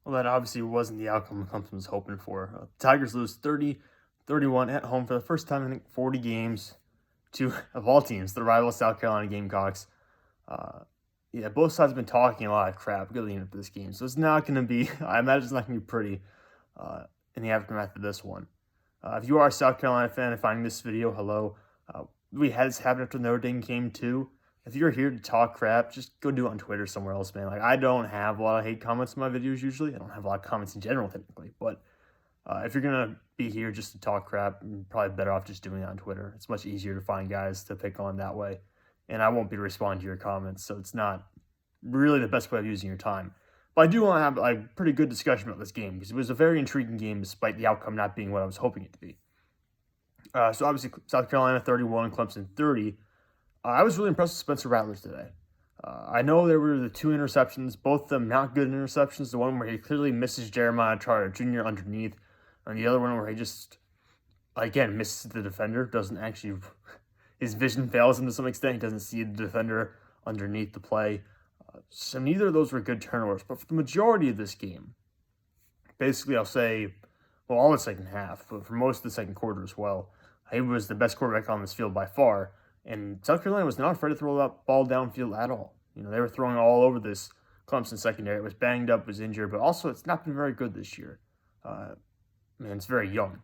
Well, that obviously wasn't the outcome Clemson was hoping for. Tigers lose 30-31 at home for the first time in, I think, 40 games to, of all teams, the rival South Carolina Gamecocks. Uh, yeah, both sides have been talking a lot of crap leading up to this game. So it's not going to be, I imagine it's not going to be pretty in the aftermath of this one. If you are a South Carolina fan and finding this video, hello. We had this happen after the Notre Dame game too. If you're here to talk crap, just go do it on Twitter somewhere else, man. Like, I don't have a lot of hate comments in my videos usually. I don't have a lot of comments in general, technically. But if you're going to be here just to talk crap, you're probably better off just doing it on Twitter. It's much easier to find guys to pick on that way. And I won't be responding to your comments, so it's not really the best way of using your time. But I do want to have a pretty good discussion about this game because it was a very intriguing game despite the outcome not being what I was hoping it to be. So obviously, South Carolina 31, Clemson 30. I was really impressed with Spencer Rattler today. I know there were the two interceptions, both of them not good interceptions. The one where he clearly misses Jeremiah Trotter Jr. underneath, and the other one where he just, again, misses the defender, doesn't actually, his vision fails him to some extent. He doesn't see the defender underneath the play. So neither of those were good turnovers. But for the majority of this game, basically I'll say, well, all the second half, but for most of the second quarter as well, he was the best quarterback on this field by far. And South Carolina was not afraid to throw that ball downfield at all. You know, they were throwing all over this Clemson secondary. It was banged up, was injured, but also it's not been very good this year. It's very young.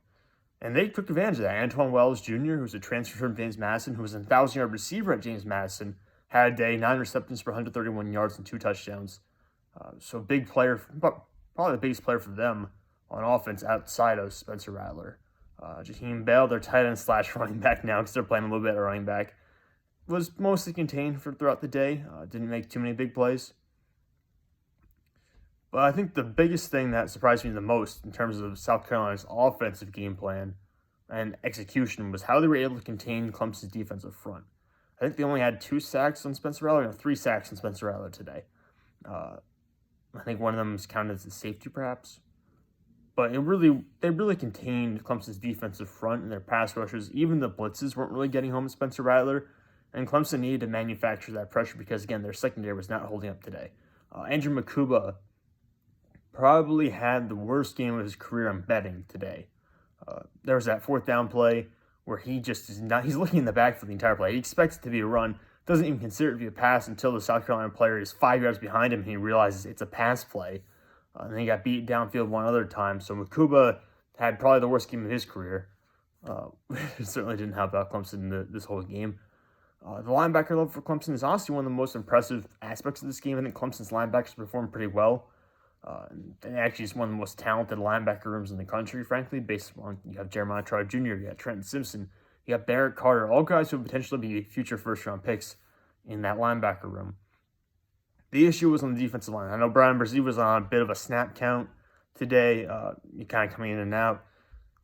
And they took advantage of that. Antoine Wells Jr., who's a transfer from James Madison, who was a 1,000-yard receiver at James Madison, had a day, 9 receptions for 131 yards and 2 touchdowns. So big player, probably the biggest player for them on offense outside of Spencer Rattler. Jaheim Bell, their tight end / running back now because they're playing a little bit of running back, was mostly contained throughout the day. Didn't make too many big plays. But I think the biggest thing that surprised me the most in terms of South Carolina's offensive game plan and execution was how they were able to contain Clemson's defensive front. I think they only had 2 sacks on Spencer Rattler and 3 sacks on Spencer Rattler today. I think one of them is counted as a safety, perhaps. But they really contained Clemson's defensive front and their pass rushers. Even the blitzes weren't really getting home to Spencer Rattler. And Clemson needed to manufacture that pressure because, again, their secondary was not holding up today. Andrew Makuba probably had the worst game of his career on betting today. There was that 4th down play where he just is not, he's looking in the back for the entire play. He expects it to be a run, doesn't even consider it to be a pass until the South Carolina player is 5 yards behind him and he realizes it's a pass play. And then he got beat downfield one other time. So Makuba had probably the worst game of his career. It certainly didn't help out Clemson this whole game. The linebacker level for Clemson is honestly one of the most impressive aspects of this game. I think Clemson's linebackers performed pretty well. And actually it's one of the most talented linebacker rooms in the country, frankly, based on you have Jeremiah Trotter Jr., you got Trenton Simpson, you got Barrett Carter, all guys who would potentially be future first-round picks in that linebacker room. The issue was on the defensive line. I know Brian Brzee was on a bit of a snap count today, kind of coming in and out.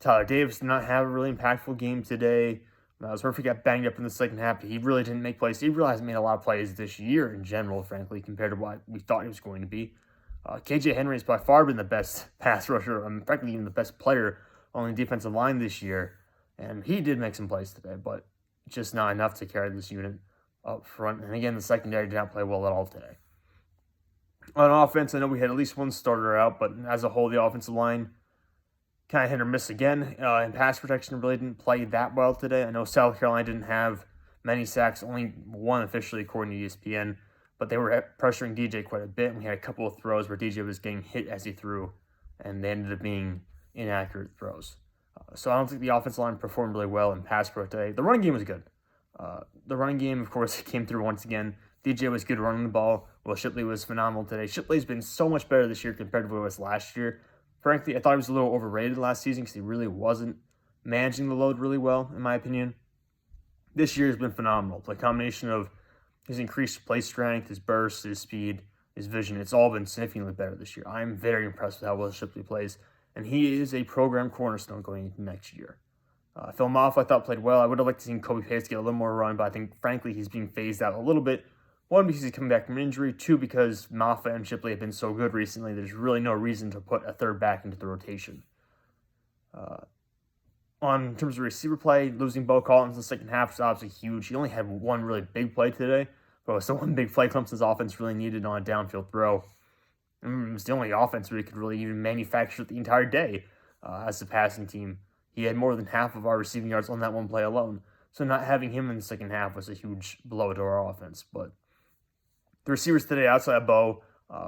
Tyler Davis did not have a really impactful game today. Miles Murphy got banged up in the second half. He really didn't make plays. He really hasn't made a lot of plays this year in general, frankly, compared to what we thought he was going to be. KJ Henry has by far been the best pass rusher, frankly, even the best player on the defensive line this year. And he did make some plays today, but just not enough to carry this unit up front. And again, the secondary did not play well at all today. On offense, I know we had at least one starter out, but as a whole, the offensive line kind of hit or miss again. And pass protection really didn't play that well today. I know South Carolina didn't have many sacks, only one officially according to ESPN, but they were pressuring DJ quite a bit. And we had a couple of throws where DJ was getting hit as he threw, and they ended up being inaccurate throws. So I don't think the offensive line performed really well in pass pro today. The running game was good. The running game, of course, came through once again. DJ was good running the ball. Will Shipley was phenomenal today. Shipley's been so much better this year compared to what it was last year. Frankly, I thought he was a little overrated last season because he really wasn't managing the load really well, in my opinion. This year has been phenomenal. The combination of his increased play strength, his burst, his speed, his vision, it's all been significantly better this year. I'm very impressed with how Will Shipley plays, and he is a program cornerstone going into next year. Phil Maffa, I thought, played well. I would have liked to see Kobe Pace get a little more run, but I think, frankly, he's being phased out a little bit. 1, because he's coming back from injury. 2, because Maffa and Shipley have been so good recently, there's really no reason to put a third back into the rotation. In terms of receiver play, losing Bo Collins in the second half was obviously huge. He only had one really big play today, but it was the one big play Clemson's offense really needed on a downfield throw. It was the only offense where he could really even manufacture the entire day as a passing team. He had more than half of our receiving yards on that one play alone. So not having him in the second half was a huge blow to our offense. But the receivers today outside of Bo,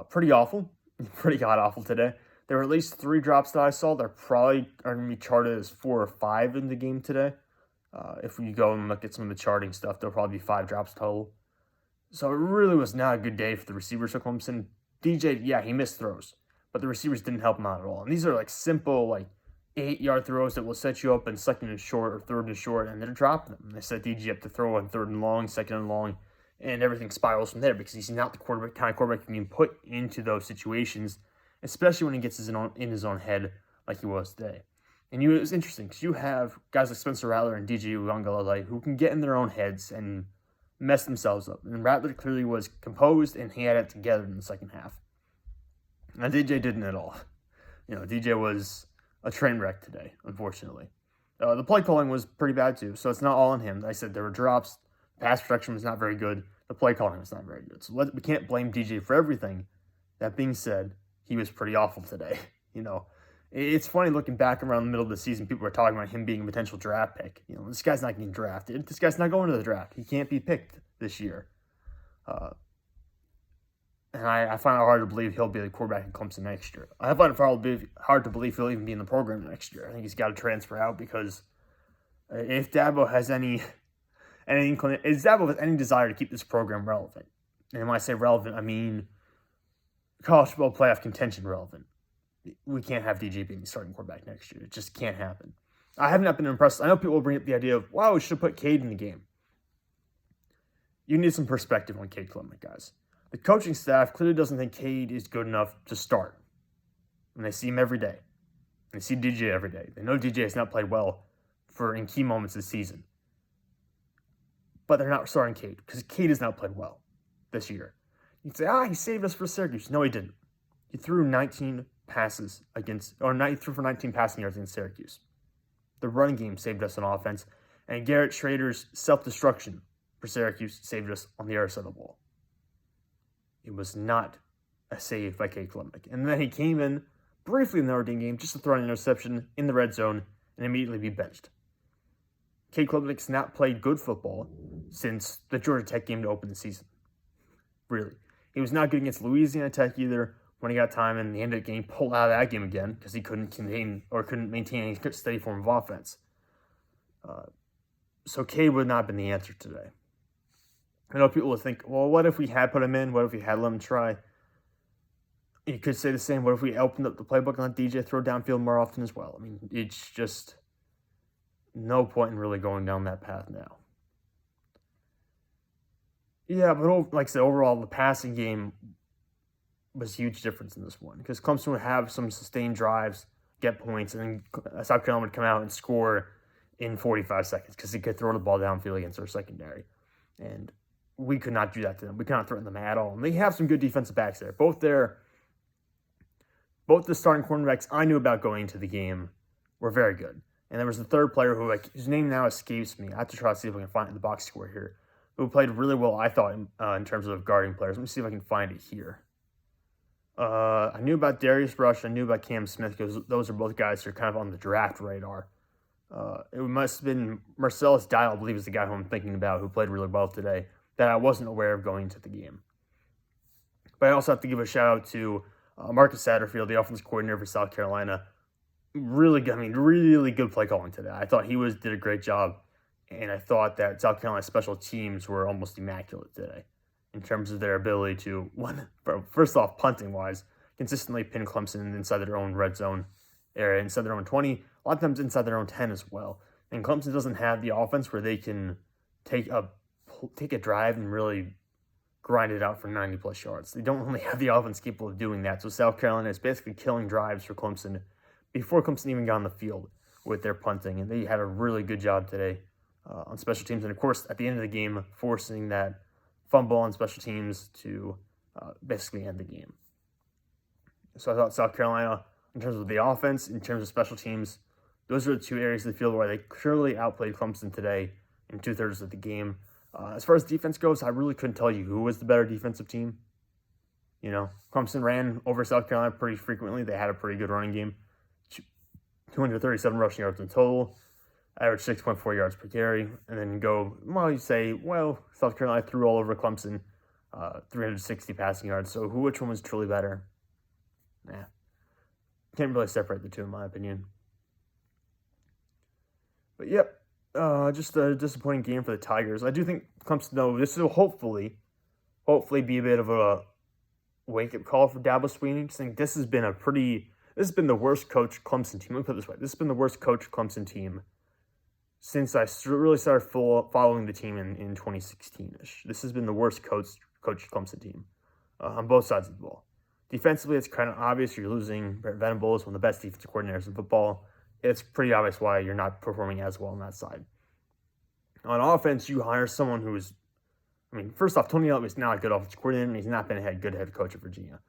pretty awful, pretty god-awful today. There were at least 3 drops that I saw. They're probably are going to be charted as 4 or 5 in the game today. If we go and look at some of the charting stuff, there'll probably be 5 drops total. So it really was not a good day for the receivers for Clemson. DJ, yeah, he missed throws, but the receivers didn't help him out at all. And these are like simple, 8-yard throws that will set you up in second and short or third and short, and they're dropping them. They set DJ up to throw on third and long, second and long, and everything spirals from there because he's not the kind of quarterback you can put into those situations, especially when he gets in his own head like he was today. And it was interesting because you have guys like Spencer Rattler and DJ Uiagalelei who can get in their own heads and mess themselves up. And Rattler clearly was composed and he had it together in the second half. Now DJ didn't at all. DJ was a train wreck today, unfortunately. The play calling was pretty bad too, so it's not all on him. I said there were drops. Pass protection was not very good. The play calling was not very good. So we can't blame DJ for everything. That being said, he was pretty awful today. It's funny looking back around the middle of the season, people were talking about him being a potential draft pick. This guy's not getting drafted. This guy's not going to the draft. He can't be picked this year. And I find it hard to believe he'll be the quarterback in Clemson next year. I find it hard to believe he'll even be in the program next year. I think he's got to transfer out because if Dabo has any desire to keep this program relevant, and when I say relevant, I mean college football playoff contention relevant, we can't have DJ being the starting quarterback next year. It just can't happen. I have not been impressed. I know people will bring up the idea of, wow, we should have put Cade in the game. You need some perspective on Cade Klubnik, guys. The coaching staff clearly doesn't think Cade is good enough to start. And they see him every day. They see DJ every day. They know DJ has not played well in key moments this season. But they're not starting Cade because Cade has not played well this year. You'd say, he saved us for Syracuse. No, he didn't. He threw 19 passes he threw for 19 passing yards against Syracuse. The running game saved us on offense, and Garrett Schrader's self-destruction for Syracuse saved us on the other side of the ball. It was not a save by Cade Klubnik. And then he came in briefly in the Notre Dame game just to throw an interception in the red zone and immediately be benched. Cade Klubnik's not played good football since the Georgia Tech game to open the season. Really. He was not good against Louisiana Tech either when he got time, and the end of the game pulled out of that game again because he couldn't maintain any steady form of offense. So Cade would not have been the answer today. I know people would think, well, what if we had put him in? What if we had let him try? You could say the same. What if we opened up the playbook and let DJ throw downfield more often as well? I mean, it's just no point in really going down that path now. Yeah, but like I said, overall, the passing game was a huge difference in this one because Clemson would have some sustained drives, get points, and then South Carolina would come out and score in 45 seconds because he could throw the ball downfield against our secondary. And we could not do that to them. We could not threaten them at all. And they have some good defensive backs there. Both the starting cornerbacks I knew about going into the game were very good. And there was the third player whose name now escapes me. I have to try to see if I can find it in the box score here. Who played really well, I thought, in terms of guarding players. Let me see if I can find it here. I knew about Darius Rush. I knew about Cam Smith because those are both guys who are kind of on the draft radar. It must have been Marcellus Dial, I believe, is the guy who I'm thinking about, who played really well today, that I wasn't aware of going into the game. But I also have to give a shout out to Marcus Satterfield, the offensive coordinator for South Carolina. Really good play calling today. I thought he did a great job, and I thought that South Carolina's special teams were almost immaculate today in terms of their ability to, first off, punting-wise, consistently pin Clemson inside their own red zone area, inside their own 20, a lot of times inside their own 10 as well. And Clemson doesn't have the offense where they can take a drive and really grind it out for 90-plus yards. They don't really have the offense capable of doing that. So South Carolina is basically killing drives for Clemson before Clemson even got on the field with their punting. And they had a really good job today on special teams. And, of course, at the end of the game, forcing that fumble on special teams to basically end the game. So I thought South Carolina, in terms of the offense, in terms of special teams, those are the two areas of the field where they clearly outplayed Clemson today in 2/3 of the game. As far as defense goes, I really couldn't tell you who was the better defensive team. Clemson ran over South Carolina pretty frequently. They had a pretty good running game. 237 rushing yards in total, average 6.4 yards per carry, and then you say, South Carolina threw all over Clemson, 360 passing yards. So which one was truly better? Can't really separate the two in my opinion. But yep, just a disappointing game for the Tigers. I do think Clemson, though, this will hopefully be a bit of a wake-up call for Dabo Swinney. I think this has been the worst coach Clemson team. Let me put it this way. This has been the worst coach Clemson team since I really started following the team in 2016-ish. This has been the worst coach Clemson team on both sides of the ball. Defensively, it's kind of obvious you're losing. Brent Venables, one of the best defensive coordinators in football. It's pretty obvious why you're not performing as well on that side. On offense, you hire someone who's, first off, Tony Elliott is not a good offensive coordinator, and he's not been a good head coach at Virginia.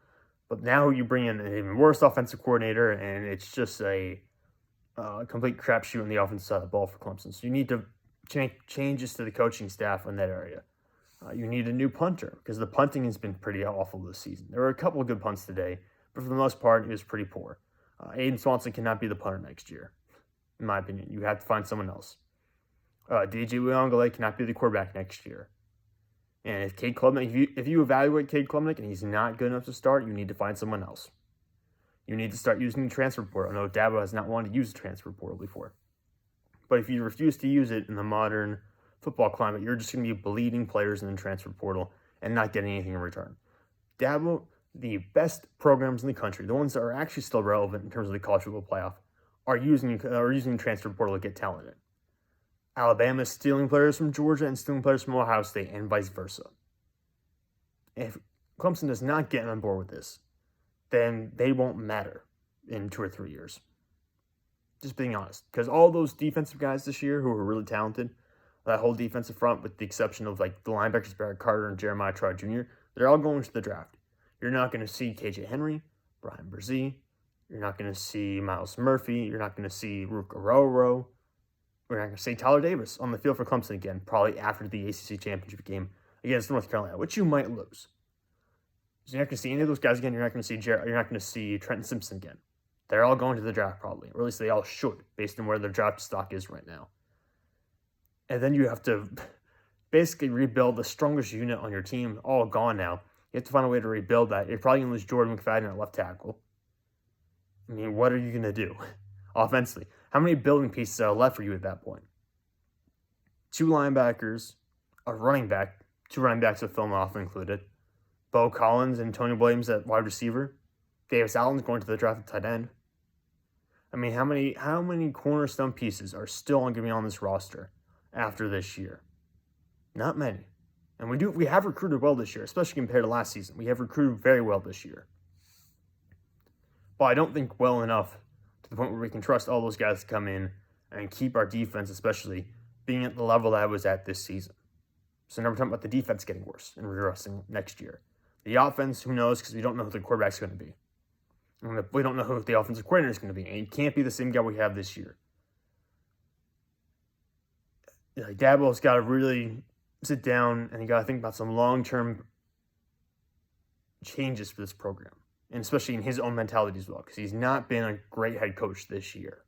But now you bring in an even worse offensive coordinator, and it's just a complete crapshoot on the offensive side of the ball for Clemson. So you need to make changes to the coaching staff in that area. You need a new punter, because the punting has been pretty awful this season. There were a couple of good punts today, but for the most part, it was pretty poor. Aiden Swanson cannot be the punter next year, in my opinion. You have to find someone else. DJ Uyunglele cannot be the quarterback next year. And if Cade Klubnik, if you evaluate Cade Klubnik and he's not good enough to start, you need to find someone else. You need to start using the transfer portal. I know Dabo has not wanted to use the transfer portal before. But if you refuse to use it in the modern football climate, you're just going to be bleeding players in the transfer portal and not getting anything in return. Dabo, the best programs in the country, the ones that are actually still relevant in terms of the college football playoff, are using the transfer portal to get talent in. Alabama is stealing players from Georgia and stealing players from Ohio State and vice versa. If Clemson does not get on board with this, then they won't matter in 2 or 3 years. Just being honest. Because all those defensive guys this year who are really talented, that whole defensive front with the exception of the linebackers Barrett Carter and Jeremiah Trout Jr., they're all going to the draft. You're not going to see KJ Henry, Brian Brzee. You're not going to see Miles Murphy. You're not going to see Rook Ororo. We're not going to see Tyler Davis on the field for Clemson again, probably after the ACC Championship Game against North Carolina, which you might lose. So you're not going to see any of those guys again. You're not going to see Trenton Simpson again. They're all going to the draft probably, or at least they all should, based on where their draft stock is right now. And then you have to basically rebuild the strongest unit on your team, all gone now. You have to find a way to rebuild that. You're probably going to lose Jordan McFadden at left tackle. What are you going to do offensively? How many building pieces are left for you at that point? 2 linebackers, a running back, 2 running backs with film off included, Bo Collins and Tony Williams at wide receiver, Davis Allen's going to the draft at tight end. How many cornerstone pieces are still going to be on this roster after this year? Not many. And we have recruited well this year, especially compared to last season. We have recruited very well this year. But I don't think well enough to the point where we can trust all those guys to come in and keep our defense, especially, being at the level that it was at this season. So now we're talking about the defense getting worse and regressing next year. The offense, who knows, because we don't know who the quarterback's going to be. And we don't know who the offensive coordinator is going to be. And he can't be the same guy we have this year. Dabo's got to really sit down and you got to think about some long-term changes for this program. And especially in his own mentality as well, because he's not been a great head coach this year.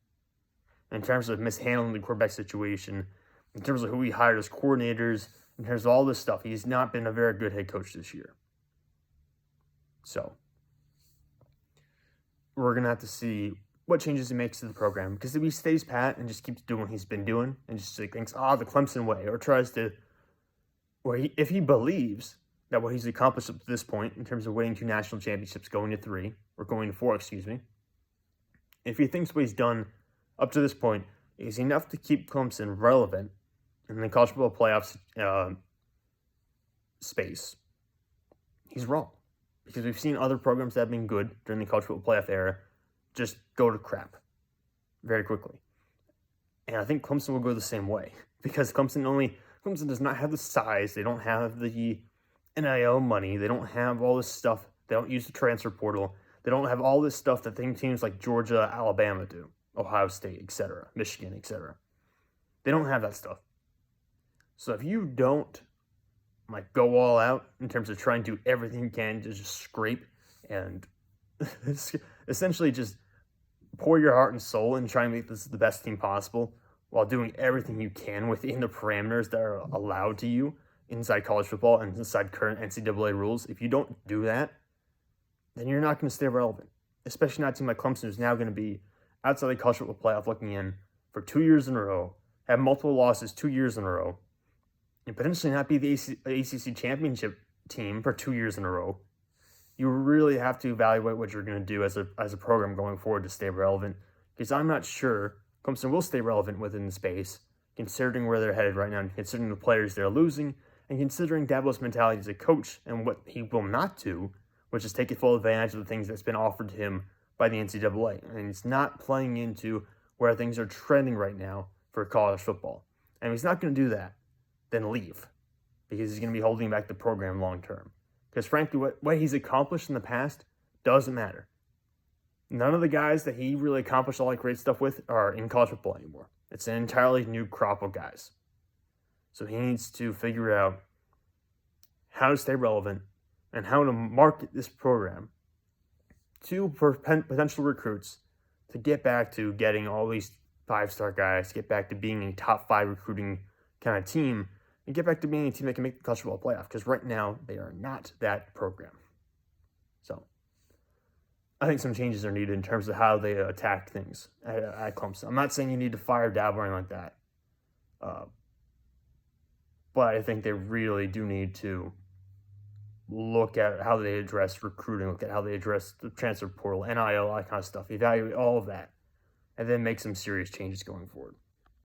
In terms of mishandling the quarterback situation, in terms of who he hired as coordinators, in terms of all this stuff, he's not been a very good head coach this year. So, we're going to have to see what changes he makes to the program. Because if he stays pat and just keeps doing what he's been doing, and just thinks, the Clemson way, or tries to, if he believes that what he's accomplished up to this point in terms of winning 2 national championships, going to 4, if he thinks what he's done up to this point is enough to keep Clemson relevant in the college football playoffs space, he's wrong. Because we've seen other programs that have been good during the college football playoff era just go to crap very quickly. And I think Clemson will go the same way. Because Clemson does not have the size, they don't have the NIL money. They don't have all this stuff. They don't use the transfer portal. They don't have all this stuff that teams like Georgia, Alabama do, Ohio State, etc., Michigan, etc. They don't have that stuff. So if you don't like go all out in terms of trying to do everything you can to just scrape and essentially just pour your heart and soul and try and make this the best team possible while doing everything you can within the parameters that are allowed to you inside college football and inside current NCAA rules. If you don't do that, then you're not going to stay relevant, especially not a team like Clemson, who's now going to be outside the college football playoff looking in for 2 years in a row, have multiple losses 2 years in a row, and potentially not be the ACC Championship team for 2 years in a row. You really have to evaluate what you're going to do as a program going forward to stay relevant, because I'm not sure Clemson will stay relevant within the space, considering where they're headed right now, and considering the players they're losing, and considering Dabo's mentality as a coach and what he will not do, which is take full advantage of the things that's been offered to him by the NCAA. And he's not playing into where things are trending right now for college football. And if he's not going to do that, then leave, because he's going to be holding back the program long term. Because frankly, what he's accomplished in the past doesn't matter. None of the guys that he really accomplished all that great stuff with are in college football anymore. It's an entirely new crop of guys. So he needs to figure out how to stay relevant and how to market this program to potential recruits to get back to getting all these 5-star guys, get back to being a top 5 recruiting kind of team, and get back to being a team that can make the college football playoff, because right now they are not that program. So I think some changes are needed in terms of how they attack things at Clemson. I'm not saying you need to fire Dabo or anything like that, but I think they really do need to look at how they address recruiting, look at how they address the transfer portal, NIL, all that kind of stuff, evaluate all of that, and then make some serious changes going forward.